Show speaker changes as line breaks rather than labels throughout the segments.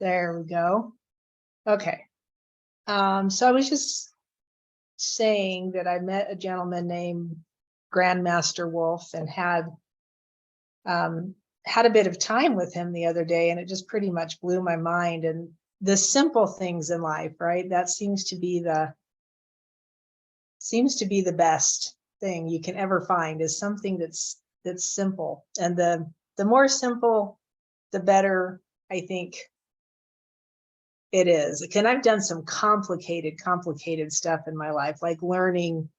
There we go. Okay. So I was just saying that I met a gentleman named Grandmaster Wolf and had a bit of time with him the other day, and it just pretty much blew my mind. And the simple things in life, right? That seems to be the best thing you can ever find, is something that's simple. And the more simple, the better, I think it is. And I've done some complicated stuff in my life, like learning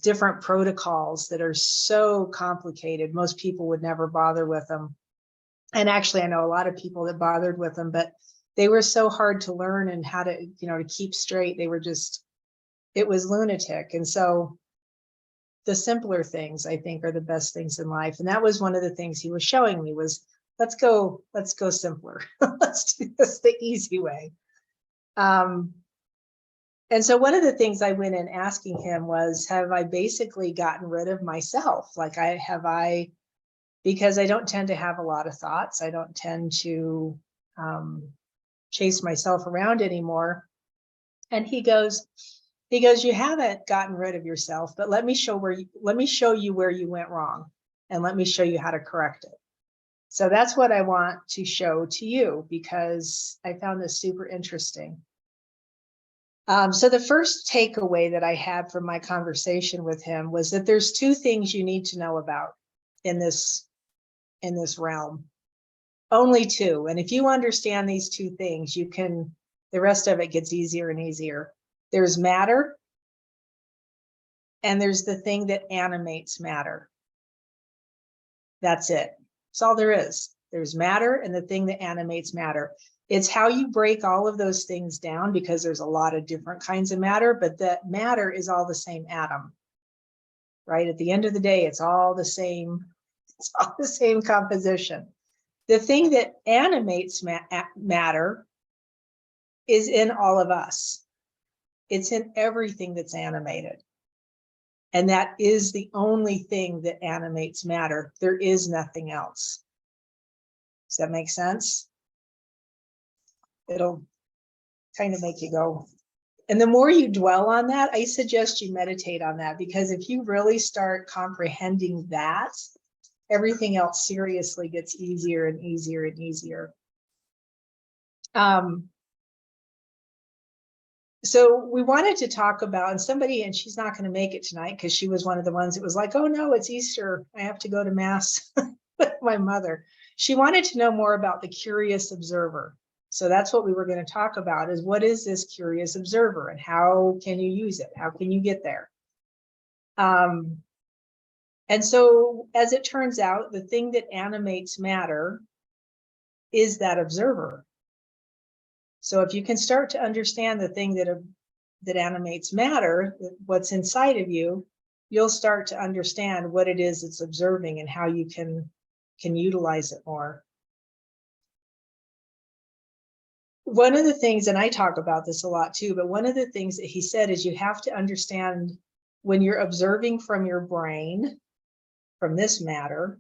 different protocols that are so complicated. Most people would never bother with them. And actually, I know a lot of people that bothered with them, but they were so hard to learn and how to, to keep straight. They were just, it was lunatic. And so the simpler things, I think, are the best things in life. And that was one of the things he was showing me was, let's go simpler. Let's do this the easy way. And so one of the things I went in asking him was, have I basically gotten rid of myself? Like because I don't tend to have a lot of thoughts. I don't tend to chase myself around anymore. And he goes, you haven't gotten rid of yourself, but let me show you where you went wrong, and let me show you how to correct it. So that's what I want to show to you, because I found this super interesting. So the first takeaway that I had from my conversation with him was that there's two things you need to know about in this realm. Only two. And if you understand these two things, the rest of it gets easier and easier. There's matter, and there's the thing that animates matter. That's it. That's all there is. There's matter and the thing that animates matter. It's how you break all of those things down, because there's a lot of different kinds of matter, but that matter is all the same atom, right? At the end of the day, it's all the same. It's all the same composition. The thing that animates matter is in all of us. It's in everything that's animated. And that is the only thing that animates matter. There is nothing else. Does that make sense? It'll kind of make you go. And the more you dwell on that, I suggest you meditate on that, because if you really start comprehending that, everything else seriously gets easier and easier and easier. So we wanted to talk about, and she's not going to make it tonight because she was one of the ones that was like, oh no, it's Easter, I have to go to Mass with my mother. She wanted to know more about the curious observer. So that's what we were going to talk about, is what is this curious observer and how can you use it? How can you get there? And so as it turns out, the thing that animates matter is that observer. So if you can start to understand the thing that animates matter, what's inside of you, you'll start to understand what it is it's observing and how you can utilize it more. One of the things, and I talk about this a lot too, but one of the things that he said is you have to understand when you're observing from your brain, from this matter,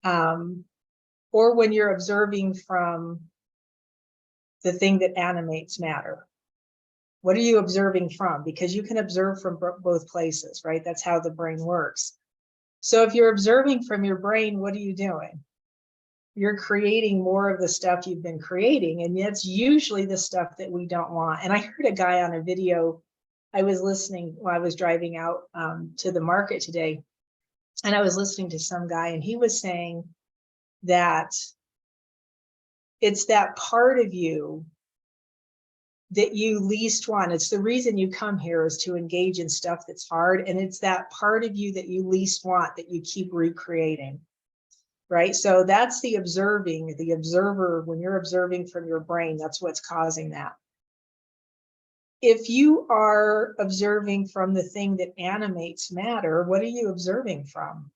or when you're observing from the thing that animates matter. What are you observing from? Because you can observe from both places, right? That's how the brain works. So if you're observing from your brain, what are you doing? You're creating more of the stuff you've been creating, and that's usually the stuff that we don't want. And I heard a guy on a video, I was listening while I was driving out to the market today, and I was listening to some guy, and he was saying that it's that part of you that you least want. It's the reason you come here, is to engage in stuff that's hard. And it's that part of you that you least want that you keep recreating, right? So that's the observer, when you're observing from your brain, that's what's causing that. If you are observing from the thing that animates matter, what are you observing from?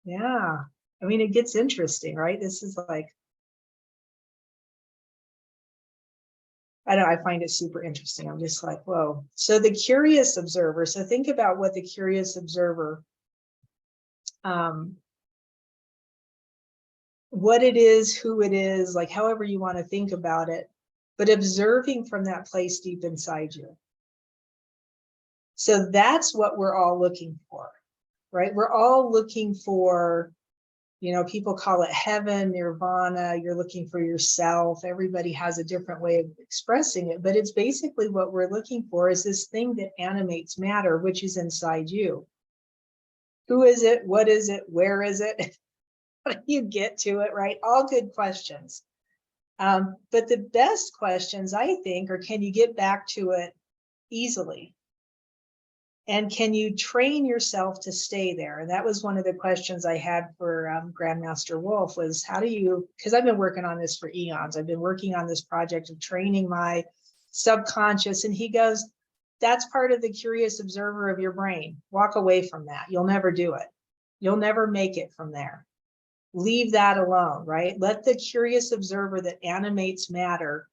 Yeah, I mean, it gets interesting, right? This is like, I don't know, I find it super interesting. I'm just like, whoa. So the curious observer, so think about what the curious observer what it is, who it is, like however you want to think about it, but observing from that place deep inside you. So that's what we're all looking for, right? We're all looking for, you know, people call it heaven, nirvana, you're looking for yourself. Everybody has a different way of expressing it, but it's basically what we're looking for is this thing that animates matter, which is inside you. Who is it? What is it? Where is it? How do you get to it, right? All good questions. But the best questions, I think, are can you get back to it easily? And can you train yourself to stay there? And that was one of the questions I had for Grandmaster Wolf was how do you, because I've been working on this for eons. I've been working on this project of training my subconscious. And he goes, that's part of the curious observer of your brain. Walk away from that. You'll never do it. You'll never make it from there. Leave that alone, right? Let the curious observer that animates matter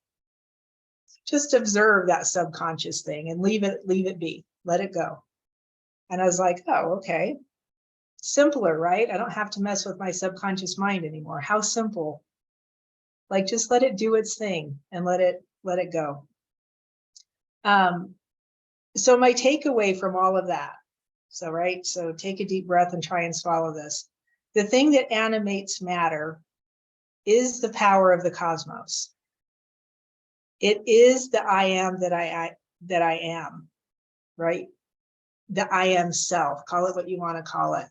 just observe that subconscious thing and leave it be. Let it go. And I was like, oh, okay. Simpler, right? I don't have to mess with my subconscious mind anymore. How simple. Like just let it do its thing and let it go. So my takeaway from all of that. So, right. So take a deep breath and try and swallow this. The thing that animates matter is the power of the cosmos. It is the I am that I am, right? The I am self, call it what you want to call it.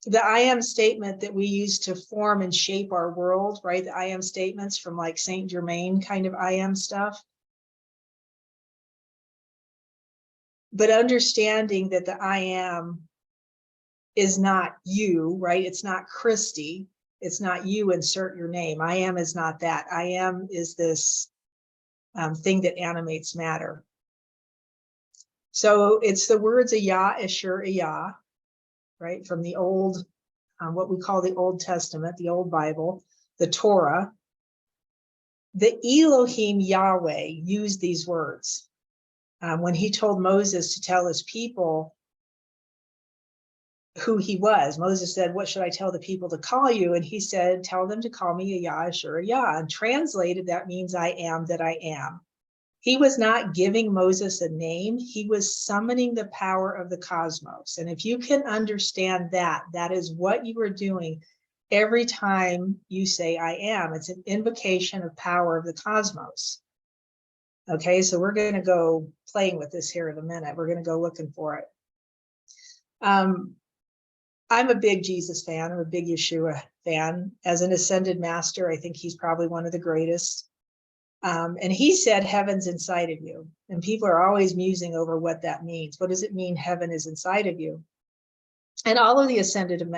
The I am statement that we use to form and shape our world, right? The I am statements from like Saint Germain kind of I am stuff. But understanding that the I am is not you, right? It's not Christy. It's not you, insert your name. I am is not that. I am is this thing that animates matter. So it's the words Ayah, Asher, Ayah, right? From the old, what we call the Old Testament, the Old Bible, the Torah. The Elohim Yahweh used these words. When he told Moses to tell his people who he was, Moses said, what should I tell the people to call you? And he said, tell them to call me Ayah, Asher, Ayah. And translated, that means I am that I am. He was not giving Moses a name. He was summoning the power of the cosmos. And if you can understand that, that is what you are doing every time you say I am. It's an invocation of power of the cosmos. Okay, so we're going to go playing with this here in a minute. We're going to go looking for it. I'm a big Jesus fan. I'm a big Yeshua fan. As an ascended master, I think he's probably one of the greatest. And he said, heaven's inside of you. And people are always musing over what that means. What does it mean heaven is inside of you? And all of the ascended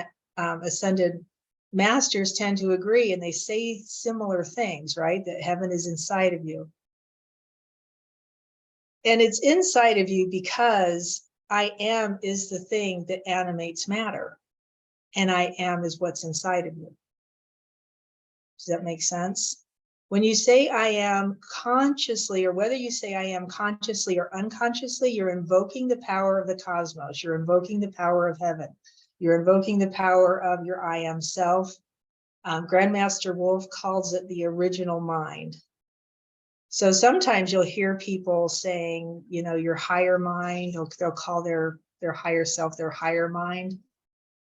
masters tend to agree, and they say similar things, right? That heaven is inside of you. And it's inside of you because I am is the thing that animates matter. And I am is what's inside of you. Does that make sense? When you say I am consciously, or whether you say I am consciously or unconsciously, you're invoking the power of the cosmos. You're invoking the power of heaven. You're invoking the power of your I am self. Grandmaster Wolf calls it the original mind. So sometimes you'll hear people saying, you know, your higher mind, or they'll call their higher self their higher mind.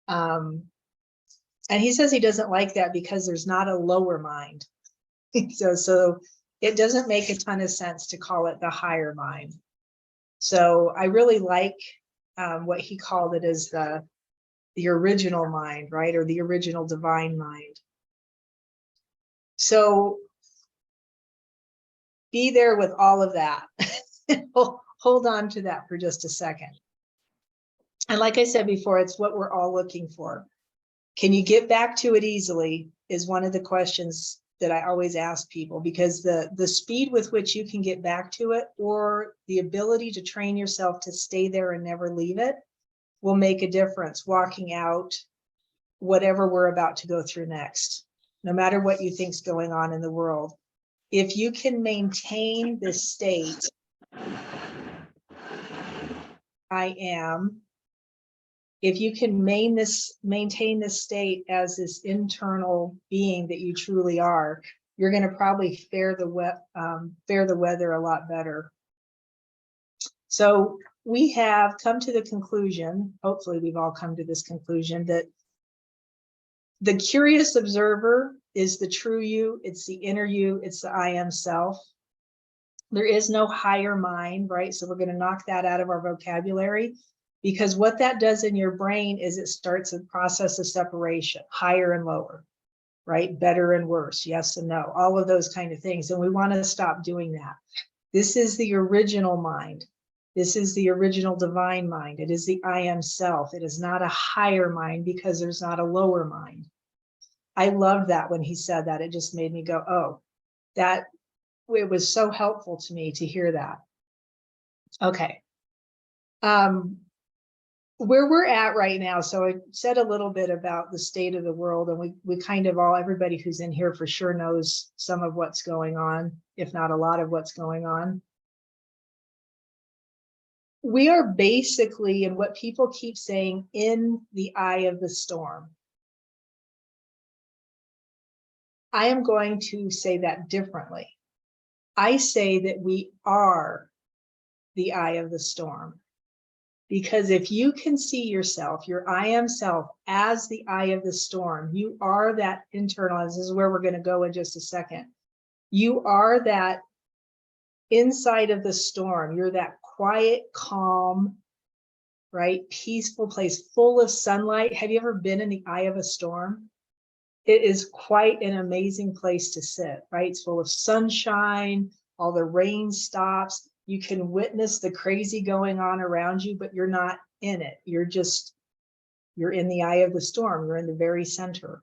And he says he doesn't like that because there's not a lower mind. So it doesn't make a ton of sense to call it the higher mind. So I really like what he called it as the original mind, right? Or the original divine mind. So be there with all of that. Hold on to that for just a second. And like I said before, it's what we're all looking for. Can you get back to it easily is one of the questions that I always ask people, because the speed with which you can get back to it, or the ability to train yourself to stay there and never leave it, will make a difference walking out whatever we're about to go through next, no matter what you think's going on in the world. If you can maintain this state, I am, if you can maintain this state as this internal being that you truly are, you're going to probably fare the weather a lot better. So we have come to the conclusion, hopefully we've all come to this conclusion, that the curious observer is the true you, it's the inner you, it's the I am self. There is no higher mind, right? So we're going to knock that out of our vocabulary, because what that does in your brain is it starts a process of separation, higher and lower, right? Better and worse, yes and no, all of those kind of things. And we want to stop doing that. This is the original mind. This is the original divine mind. It is the I am self. It is not a higher mind because there's not a lower mind. I loved that when he said that. It just made me go, oh, that it was so helpful to me to hear that. Okay. Where we're at right now, so I said a little bit about the state of the world, and we kind of all, everybody who's in here for sure knows some of what's going on, if not a lot of what's going on. We are basically, and what people keep saying, in the eye of the storm. I am going to say that differently. I say that we are the eye of the storm. Because if you can see yourself, your I am self, as the eye of the storm, you are that internal, this is where we're going to go in just a second. You are that inside of the storm. You're that quiet, calm, right? Peaceful place, full of sunlight. Have you ever been in the eye of a storm? It is quite an amazing place to sit, right? It's full of sunshine, all the rain stops. You can witness the crazy going on around you, but you're not in it. You're in the eye of the storm. You're in the very center.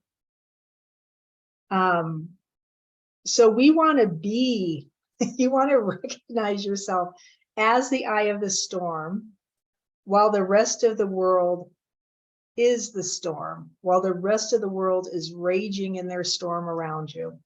So we want to be, you want to recognize yourself as the eye of the storm, while the rest of the world is the storm, while the rest of the world is raging in their storm around you.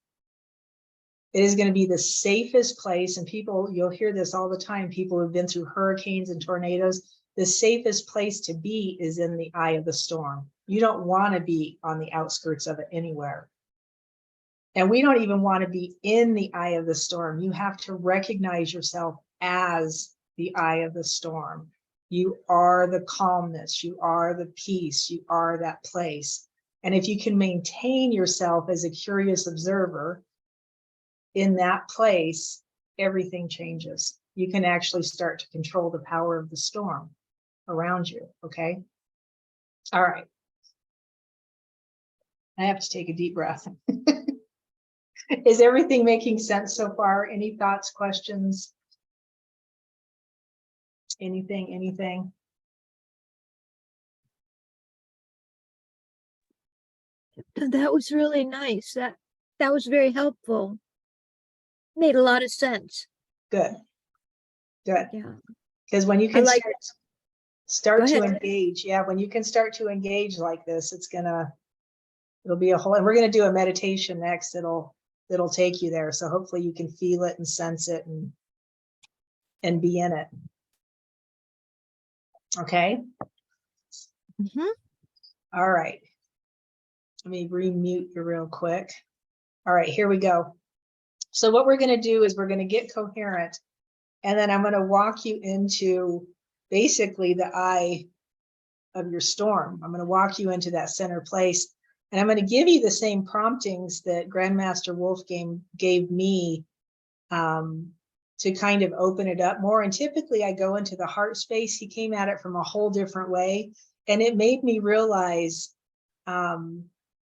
It is going to be the safest place, and people, you'll hear this all the time, people who've been through hurricanes and tornadoes, the safest place to be is in the eye of the storm. You don't want to be on the outskirts of it anywhere. And we don't even want to be in the eye of the storm. You have to recognize yourself as the eye of the storm. You are the calmness, you are the peace, you are that place. And if you can maintain yourself as a curious observer in that place, everything changes. You can actually start to control the power of the storm around you, okay? All right. I have to take a deep breath. Is everything making sense so far? Any thoughts, questions? Anything?
That was really nice. That was very helpful. Made a lot of sense.
Good.
Yeah.
Because when you can start to
ahead.
engage, when you can start to engage like this, it'll be a whole, and we're going to do a meditation next. It'll take you there. So hopefully you can feel it and sense it and be in it. Okay.
Mm-hmm.
All right. Let me remute you real quick. All right, here we go. So what we're going to do is we're going to get coherent, and then I'm going to walk you into basically the eye of your storm. I'm going to walk you into that center place, and I'm going to give you the same promptings that Grandmaster Wolfgang gave me to kind of open it up more. And typically I go into the heart space. He came at it from a whole different way, and it made me realize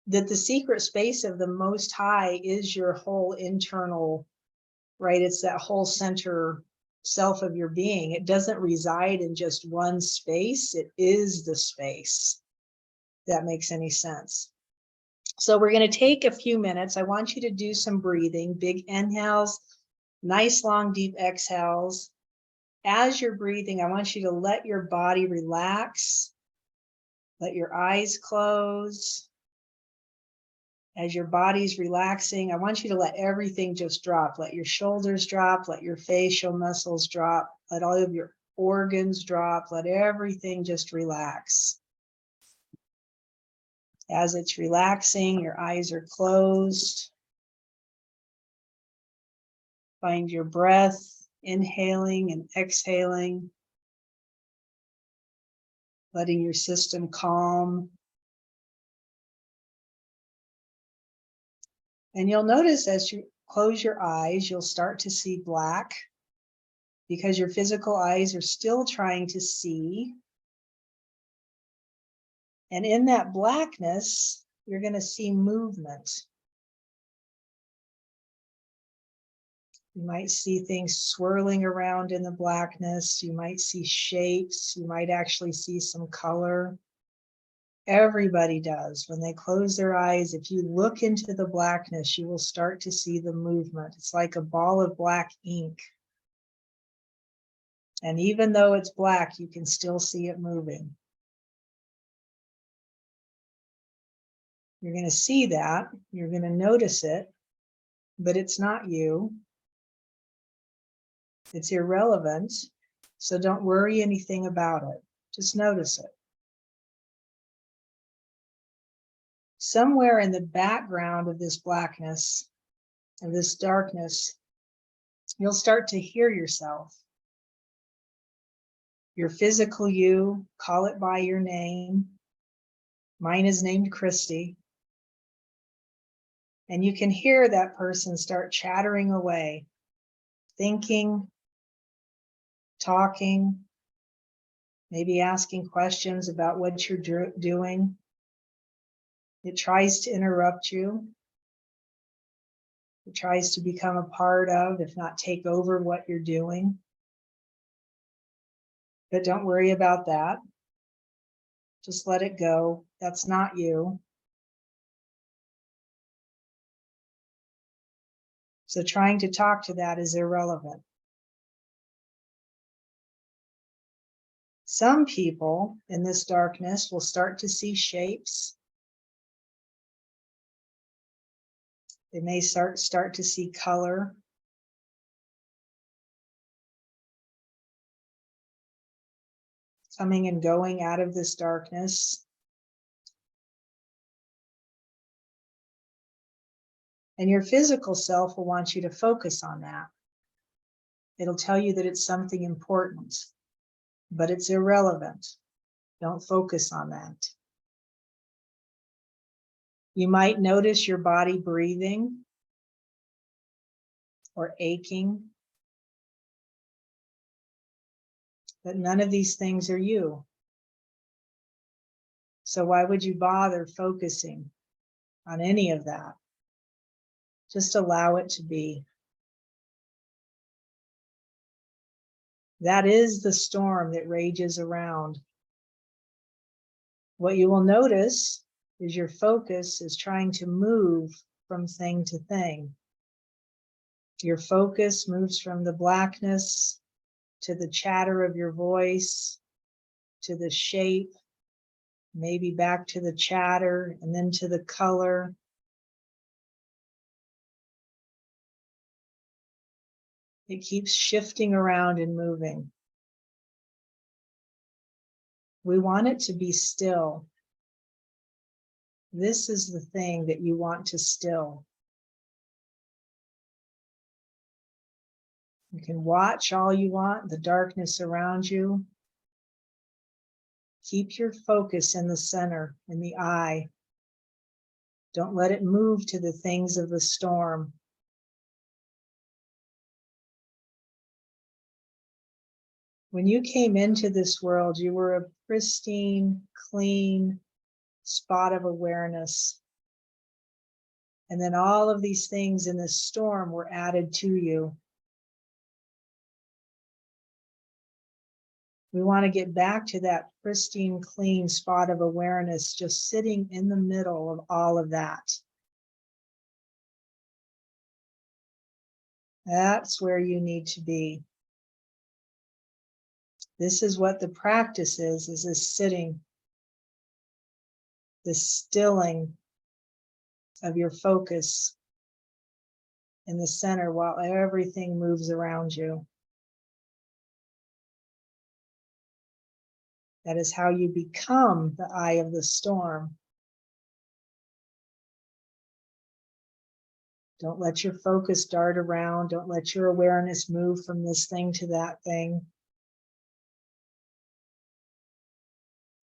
that the secret space of the Most High is your whole internal, right? It's that whole center self of your being. It doesn't reside in just one space. It is the space. If that makes any sense. So we're going to take a few minutes. I want you to do some breathing, big inhales, nice long deep exhales. As you're breathing, I want you to let your body relax. Let your eyes close. As your body's relaxing, I want you to let everything just drop. Let your shoulders drop, let your facial muscles drop, let all of your organs drop, let everything just relax. As it's relaxing, your eyes are closed. Find your breath, inhaling and exhaling, letting your system calm. And you'll notice as you close your eyes, you'll start to see black because your physical eyes are still trying to see. And in that blackness, you're going to see movement. You might see things swirling around in the blackness. You might see shapes. You might actually see some color. Everybody does. When they close their eyes, if you look into the blackness, you will start to see the movement. It's like a ball of black ink. And even though it's black, you can still see it moving. You're going to see that. You're going to notice it, but it's not you. It's irrelevant. So don't worry anything about it. Just notice it. Somewhere in the background of this blackness, of this darkness, you'll start to hear yourself. Your physical you, call it by your name. Mine is named Christy. And you can hear that person start chattering away, thinking, talking, maybe asking questions about what you're doing. It tries to interrupt you. It tries to become a part of, if not take over what you're doing. But don't worry about that. Just let it go. That's not you. So trying to talk to that is irrelevant. Some people in this darkness will start to see shapes. They may start to see color. Coming and going out of this darkness. And your physical self will want you to focus on that. It'll tell you that it's something important, but it's irrelevant. Don't focus on that. You might notice your body breathing or aching, but none of these things are you. So why would you bother focusing on any of that? Just allow it to be. That is the storm that rages around. What you will notice is your focus is trying to move from thing to thing. Your focus moves from the blackness to the chatter of your voice, to the shape, maybe back to the chatter, and then to the color. It keeps shifting around and moving. We want it to be still. This is the thing that you want to still. You can watch all you want, the darkness around you. Keep your focus in the center, in the eye. Don't let it move to the things of the storm. When you came into this world, you were a pristine, clean spot of awareness. And then all of these things in this storm were added to you. We want to get back to that pristine, clean spot of awareness, just sitting in the middle of all of that. That's where you need to be. This is what the practice is this sitting, this stilling of your focus in the center while everything moves around you. That is how you become the eye of the storm. Don't let your focus dart around. Don't let your awareness move from this thing to that thing.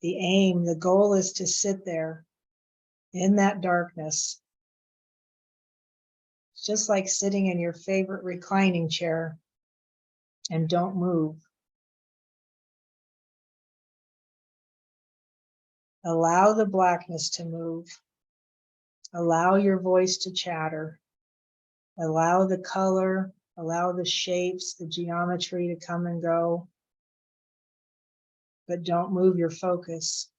The aim, the goal is to sit there in that darkness. It's just like sitting in your favorite reclining chair and don't move. Allow the blackness to move. Allow your voice to chatter. Allow the color, allow the shapes, the geometry to come and go. But don't move your focus.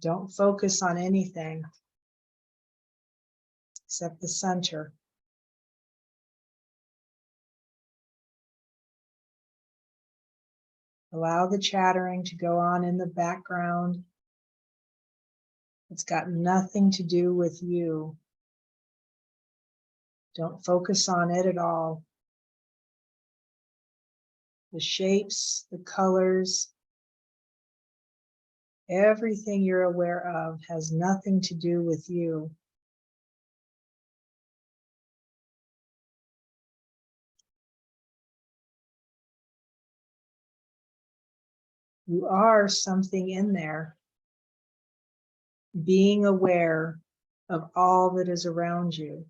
Don't focus on anything except the center. Allow the chattering to go on in the background. It's got nothing to do with you. Don't focus on it at all. The shapes, the colors, everything you're aware of has nothing to do with you. You are something in there, being aware of all that is around you.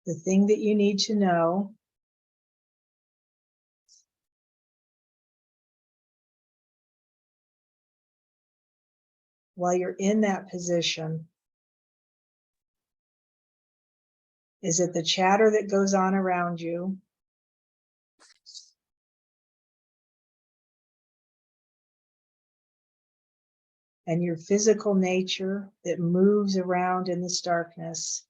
The thing that you need to know while you're in that position is that the chatter that goes on around you and your physical nature that moves around in this darkness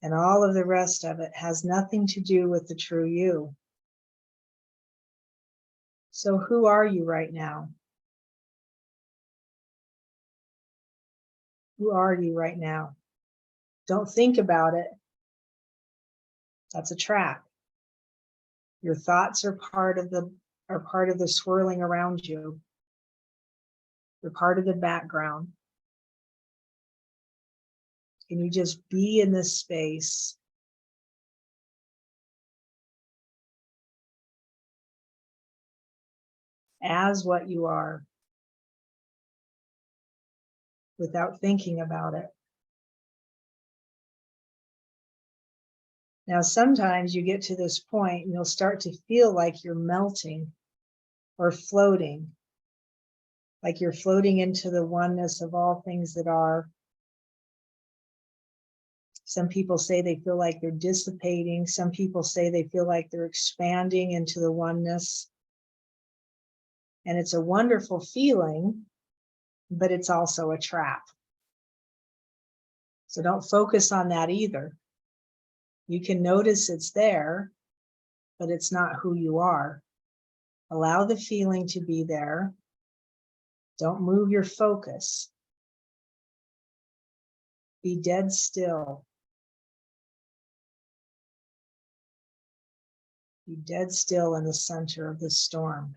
and all of the rest of it has nothing to do with the true you. So who are you right now? Who are you right now? Don't think about it. That's a trap. Your thoughts are part of the swirling around you. They're part of the background. Can you just be in this space? As what you are, without thinking about it. Now, sometimes you get to this point and you'll start to feel like you're melting or floating, like you're floating into the oneness of all things that are. Some people say they feel like they're dissipating. Some people say they feel like they're expanding into the oneness. And it's a wonderful feeling, but it's also a trap. So don't focus on that either. You can notice it's there, but it's not who you are. Allow the feeling to be there. Don't move your focus. Be dead still. Be dead still in the center of the storm.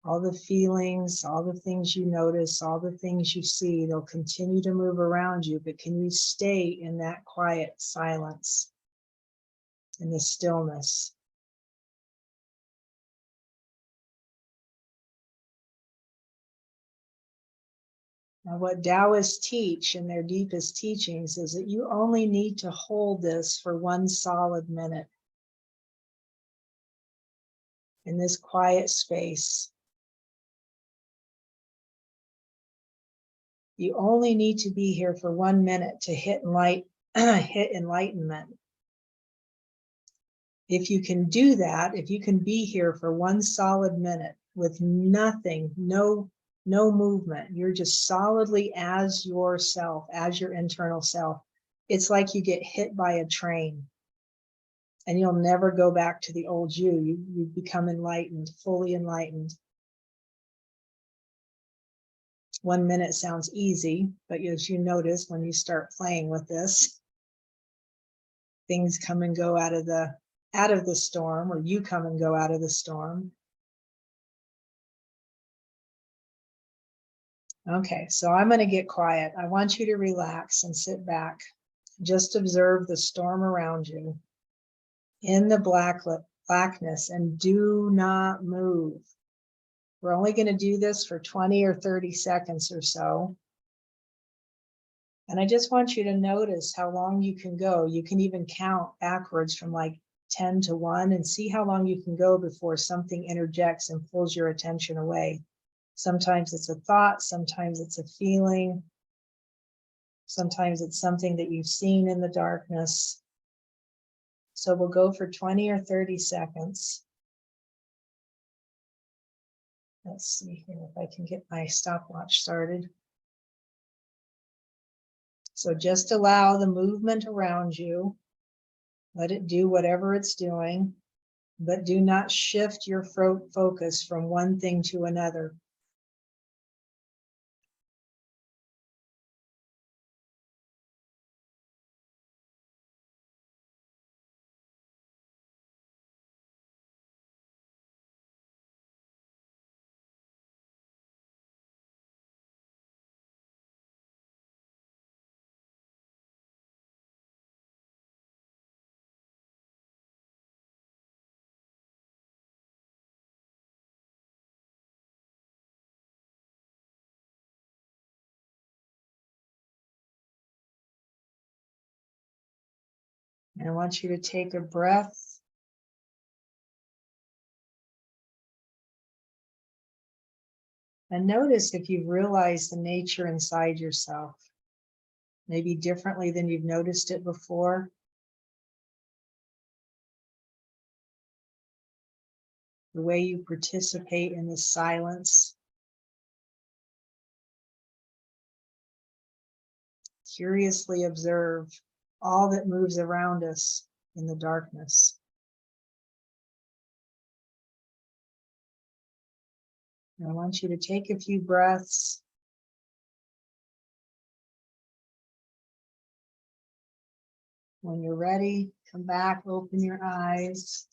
All the feelings, all the things you notice, all the things you see, they'll continue to move around you, but can you stay in that quiet silence, in the stillness? Now, what Taoists teach in their deepest teachings is that you only need to hold this for 1 solid minute in this quiet space. You only need to be here for 1 minute to hit enlightenment. If you can do that, if you can be here for 1 solid minute with nothing, no movement, you're just solidly as yourself, as your internal self, it's like you get hit by a train and you'll never go back to the old you. You become enlightened, fully enlightened. 1 minute sounds easy, but as you notice when you start playing with this, things come and go out of the storm, or you come and go out of the storm. Okay, so I'm going to get quiet. I want you to relax and sit back. Just observe the storm around you in the blackness, and do not move. We're only going to do this for 20 or 30 seconds or so. And I just want you to notice how long you can go. You can even count backwards from like 10 to 1 and see how long you can go before something interjects and pulls your attention away. Sometimes it's a thought, sometimes it's a feeling, sometimes it's something that you've seen in the darkness. So we'll go for 20 or 30 seconds. Let's see here if I can get my stopwatch started. So just allow the movement around you. Let it do whatever it's doing, but do not shift your focus from one thing to another. And I want you to take a breath. And notice if you've realized the nature inside yourself, maybe differently than you've noticed it before. The way you participate in the silence. Curiously observe all that moves around us in the darkness. And I want you to take a few breaths. When you're ready, come back, open your eyes.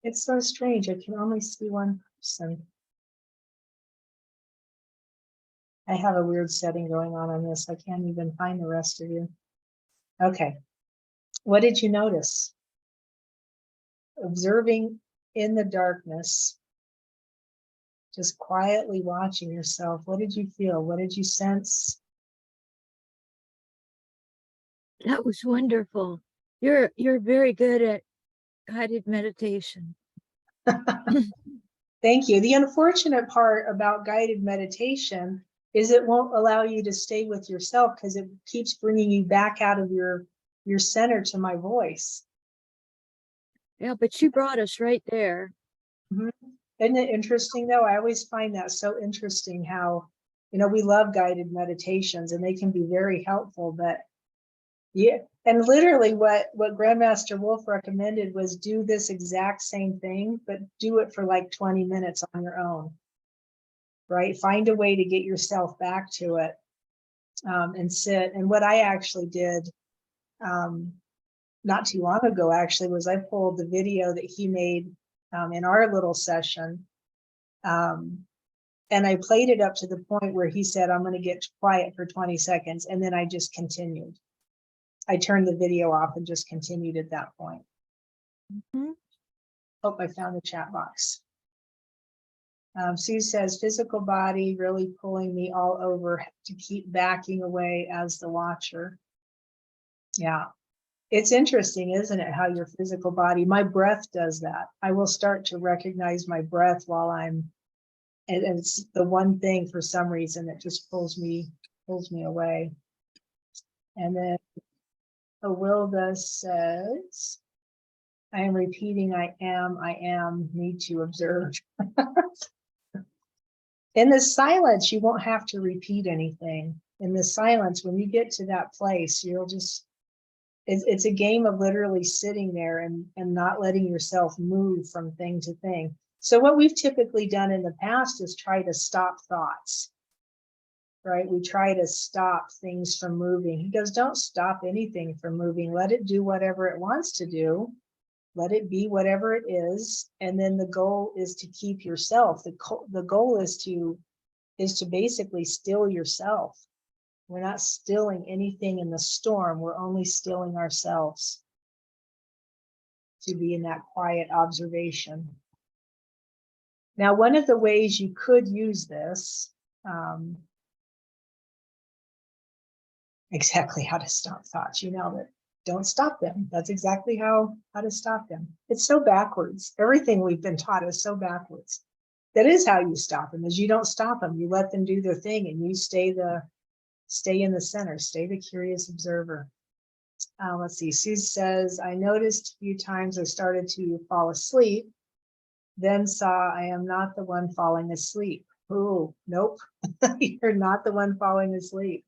It's so strange. I can only see one person. I have a weird setting going on this. I can't even find the rest of you. Okay. What did you notice? Observing in the darkness, just quietly watching yourself. What did you feel? What did you sense?
That was wonderful. You're very good at guided meditation.
Thank you. The unfortunate part about guided meditation is it won't allow you to stay with yourself because it keeps bringing you back out of your center to my voice.
Yeah, but you brought us right there.
Mm-hmm. Isn't it interesting though? I always find that so interesting how, we love guided meditations and they can be very helpful, but yeah. And literally what Grandmaster Wolf recommended was do this exact same thing, but do it for like 20 minutes on your own, right? Find a way to get yourself back to it and sit. And what I actually did not too long ago, actually, was I pulled the video that he made in our little session. And I played it up to the point where he said, I'm going to get quiet for 20 seconds. And then I just continued. I turned the video off and just continued at that point.
Mm-hmm.
Oh, I found the chat box. Sue says, physical body really pulling me all over to keep backing away as the watcher. Yeah, it's interesting, isn't it? How your physical body, my breath does that. I will start to recognize my breath while I'm, and it's the one thing for some reason that just pulls me away. And then Awilda says, I am repeating, I am, need to observe. In the silence, you won't have to repeat anything. In the silence, when you get to that place, you'll just, it's a game of literally sitting there and not letting yourself move from thing to thing. So what we've typically done in the past is try to stop thoughts, right? We try to stop things from moving. He goes, don't stop anything from moving. Let it do whatever it wants to do. Let it be whatever it is. And then the goal is to keep yourself. The goal is to basically still yourself. We're not stilling anything in the storm. We're only stilling ourselves to be in that quiet observation. Now, one of the ways you could use this, exactly how to stop thoughts, you know, that don't stop them. That's exactly how to stop them. It's so backwards. Everything we've been taught is so backwards. That is how you stop them, is you don't stop them. You let them do their thing and you stay in the center, stay the curious observer. Let's see, Sue says, I noticed a few times I started to fall asleep, then saw I am not the one falling asleep. Oh, nope, you're not the one falling asleep.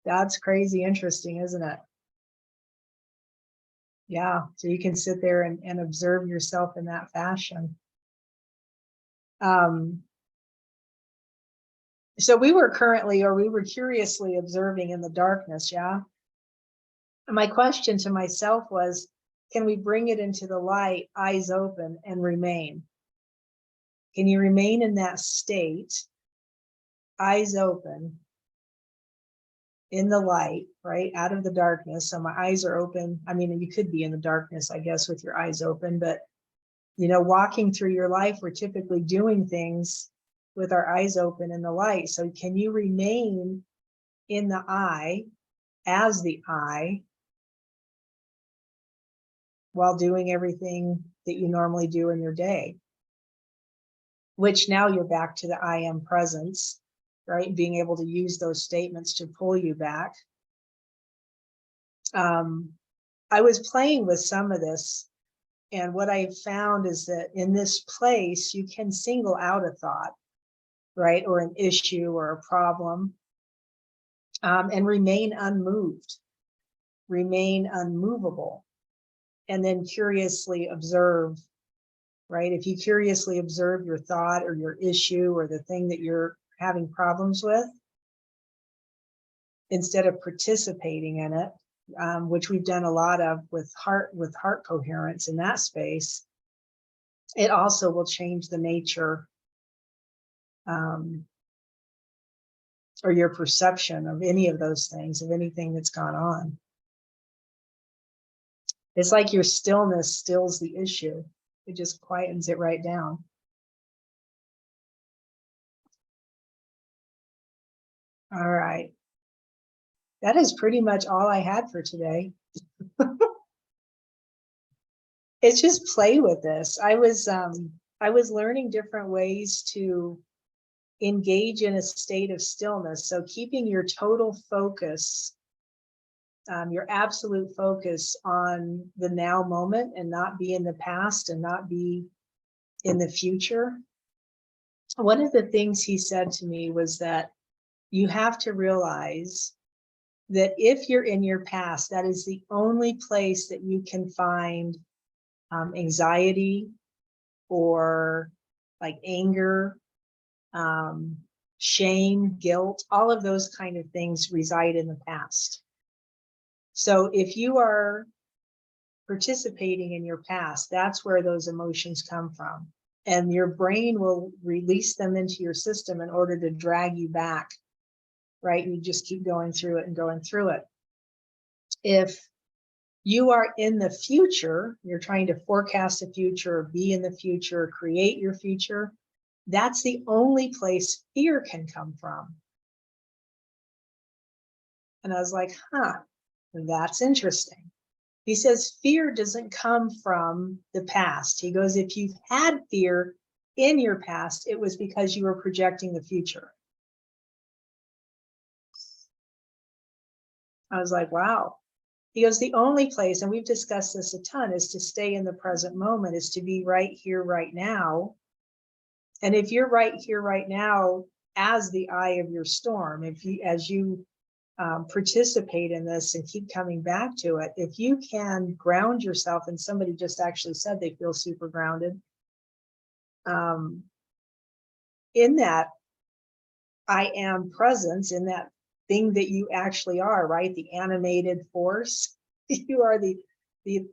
That's crazy interesting, isn't it? Yeah, so you can sit there and observe yourself in that fashion. So we were curiously observing in the darkness, yeah? And my question to myself was, can we bring it into the light, eyes open, and remain? Can you remain in that state, eyes open, in the light, right, out of the darkness? So my eyes are open. I mean, you could be in the darkness, I guess, with your eyes open, but you know, walking through your life, we're typically doing things with our eyes open in the light. So can you remain in the eye, as the eye, while doing everything that you normally do in your day? Which now you're back to the I am presence, right? Being able to use those statements to pull you back. I was playing with some of this, and what I found is that in this place, you can single out a thought, right? Or an issue or a problem, and remain unmoved, remain unmovable, and then curiously observe, right? If you curiously observe your thought or your issue or the thing that you're having problems with, instead of participating in it, which we've done a lot of with heart coherence in that space, it also will change the nature or your perception of any of those things, of anything that's gone on. It's like your stillness stills the issue. It just quietens it right down. All right. That is pretty much all I had for today. It's just play with this. I was learning different ways to engage in a state of stillness. So keeping your total focus, your absolute focus on the now moment, and not be in the past and not be in the future. One of the things he said to me was that you have to realize that if you're in your past, that is the only place that you can find anxiety or like anger, shame, guilt, all of those kind of things reside in the past. So if you are participating in your past, that's where those emotions come from. And your brain will release them into your system in order to drag you back, right? You just keep going through it and going through it. If you are in the future, you're trying to forecast the future, or be in the future, create your future, that's the only place fear can come from. And I was like, huh, that's interesting. He says fear doesn't come from the past. He goes, if you've had fear in your past, it was because you were projecting the future. I was like, wow. He goes, the only place, and we've discussed this a ton, is to stay in the present moment, is to be right here, right now. And if you're right here, right now, as the eye of your storm, if you, as you participate in this and keep coming back to it, if you can ground yourself, and somebody just actually said they feel super grounded, in that I am presence, in that thing that you actually are, right? The animated force. You are the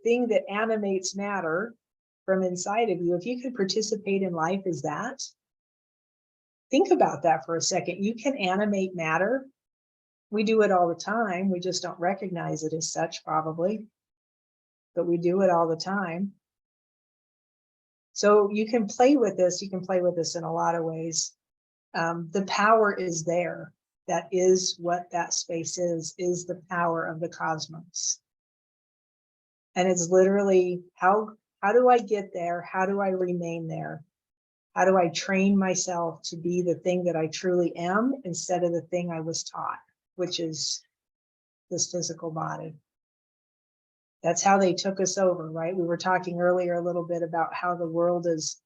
thing that animates matter from inside of you. If you can participate in life as that, think about that for a second. You can animate matter. We do it all the time. We just don't recognize it as such, probably, but we do it all the time. So you can play with this. You can play with this in a lot of ways. The power is there. That is what that space is the power of the cosmos. And it's literally, how do I get there? How do I remain there? How do I train myself to be the thing that I truly am instead of the thing I was taught, which is this physical body? That's how they took us over, right? We were talking earlier a little bit about how the world is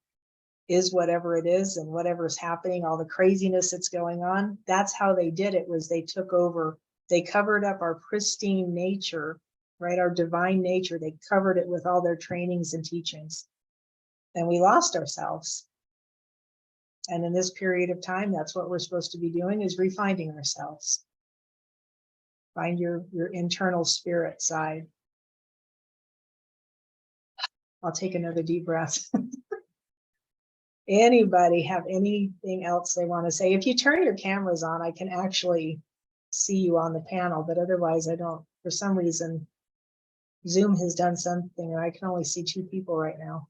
whatever it is, and whatever's happening, all the craziness that's going on. That's how they did it, was they took over, they covered up our pristine nature, right? Our divine nature. They covered it with all their trainings and teachings. And we lost ourselves. And in this period of time, that's what we're supposed to be doing, is refinding ourselves. Find your internal spirit side. I'll take another deep breath. Anybody have anything else they want to say? If you turn your cameras on, I can actually see you on the panel, but otherwise I don't. For some reason, Zoom has done something, and I can only see 2 people right now.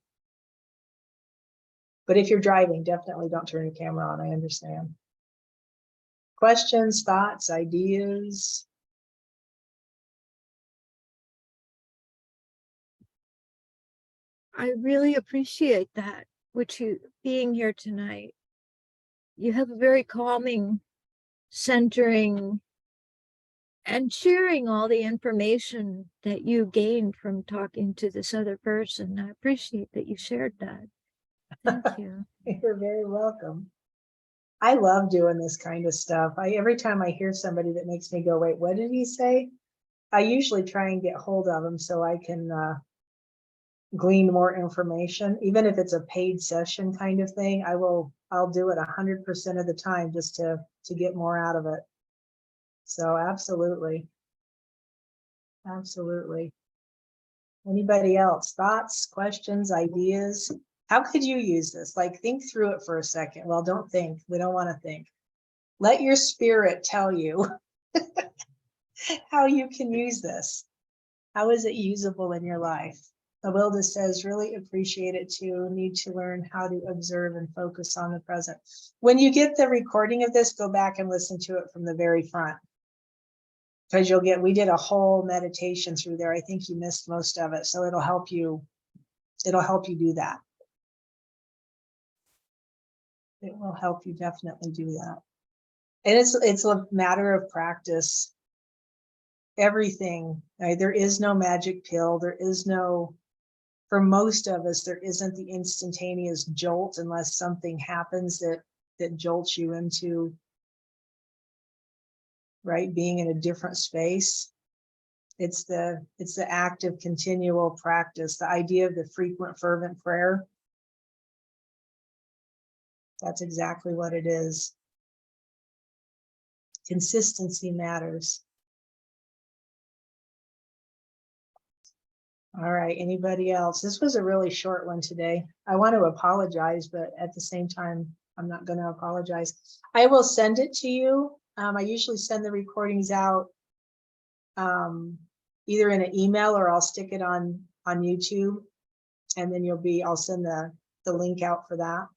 But if you're driving, definitely don't turn your camera on. I understand. Questions, thoughts, ideas?
I really appreciate that, which you being here tonight. You have a very calming, centering, and sharing all the information that you gained from talking to this other person. I appreciate that you shared that. Thank you.
You're very welcome. I love doing this kind of stuff. Every time I hear somebody that makes me go, wait, what did he say? I usually try and get hold of them so I can glean more information. Even if it's a paid session kind of thing, I'll do it 100% of the time just to get more out of it. So absolutely. Absolutely. Anybody else? Thoughts, questions, ideas? How could you use this? Like, think through it for a second. Well, don't think. We don't want to think. Let your spirit tell you how you can use this. How is it usable in your life? Awilda says, really appreciate it too. Need to learn how to observe and focus on the present. When you get the recording of this, go back and listen to it from the very front. Because we did a whole meditation through there. I think you missed most of it. So it'll help you do that. It will help you definitely do that. And it's a matter of practice. Everything, right? There is no magic pill. There is no, for most of us, there isn't the instantaneous jolt unless something happens that jolts you into, right, being in a different space. It's the active, continual practice. The idea of the frequent, fervent prayer. That's exactly what it is. Consistency matters. All right, anybody else? This was a really short one today. I want to apologize, but at the same time, I'm not going to apologize. I will send it to you. I usually send the recordings out either in an email or I'll stick it on YouTube, and then I'll send the link out for that.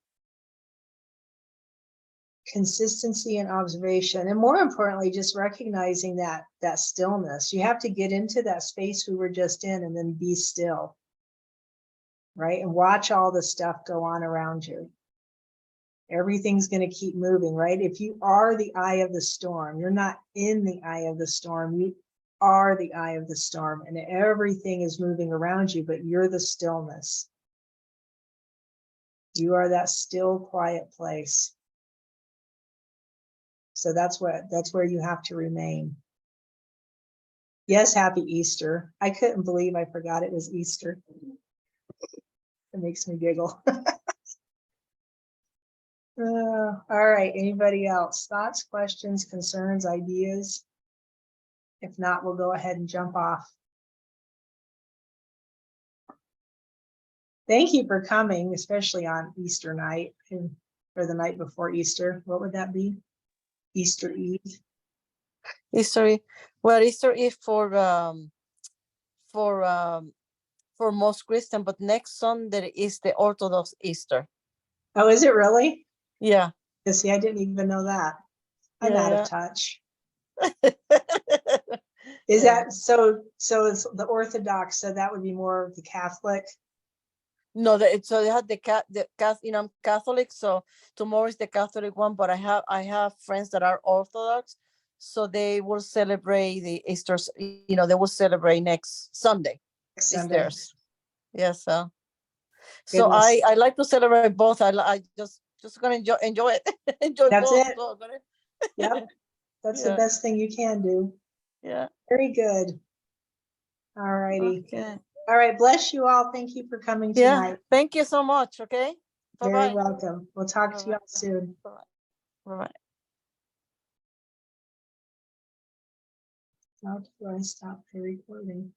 Consistency and observation, and more importantly, just recognizing that stillness. You have to get into that space we were just in and then be still, right? And watch all the stuff go on around you. Everything's going to keep moving, right? If you are the eye of the storm, you're not in the eye of the storm. You are the eye of the storm and everything is moving around you, but you're the stillness. You are that still, quiet place. So that's where you have to remain. Yes, happy Easter. I couldn't believe I forgot it was Easter. It makes me giggle. All right, anybody else? Thoughts, questions, concerns, ideas? If not, we'll go ahead and jump off. Thank you for coming, especially on Easter night or the night before Easter. What would that be? Easter Eve.
Easter, well, Easter Eve for most Christian, but next Sunday is the Orthodox Easter.
Oh, is it really?
Yeah.
Yeah, see, I didn't even know that. I'm out of touch. Is that so? So it's the Orthodox. So that would be more of the Catholic.
No, so they had the I'm Catholic, so tomorrow is the Catholic one. But I have friends that are Orthodox, so they will celebrate the Easter. They will celebrate next Sunday.
Sunday.
Yes. So I like to celebrate both. I just gonna enjoy it. Enjoy
That's
both.
it.
So
Yep. That's
Yeah.
the best thing you can do.
Yeah.
Very good. All righty.
Okay.
All right. Bless you all. Thank you for coming
Yeah.
tonight.
Thank you so much. Okay.
Very
Bye-bye.
welcome. We'll talk to you all soon.
Bye-bye.
How do I stop the recording?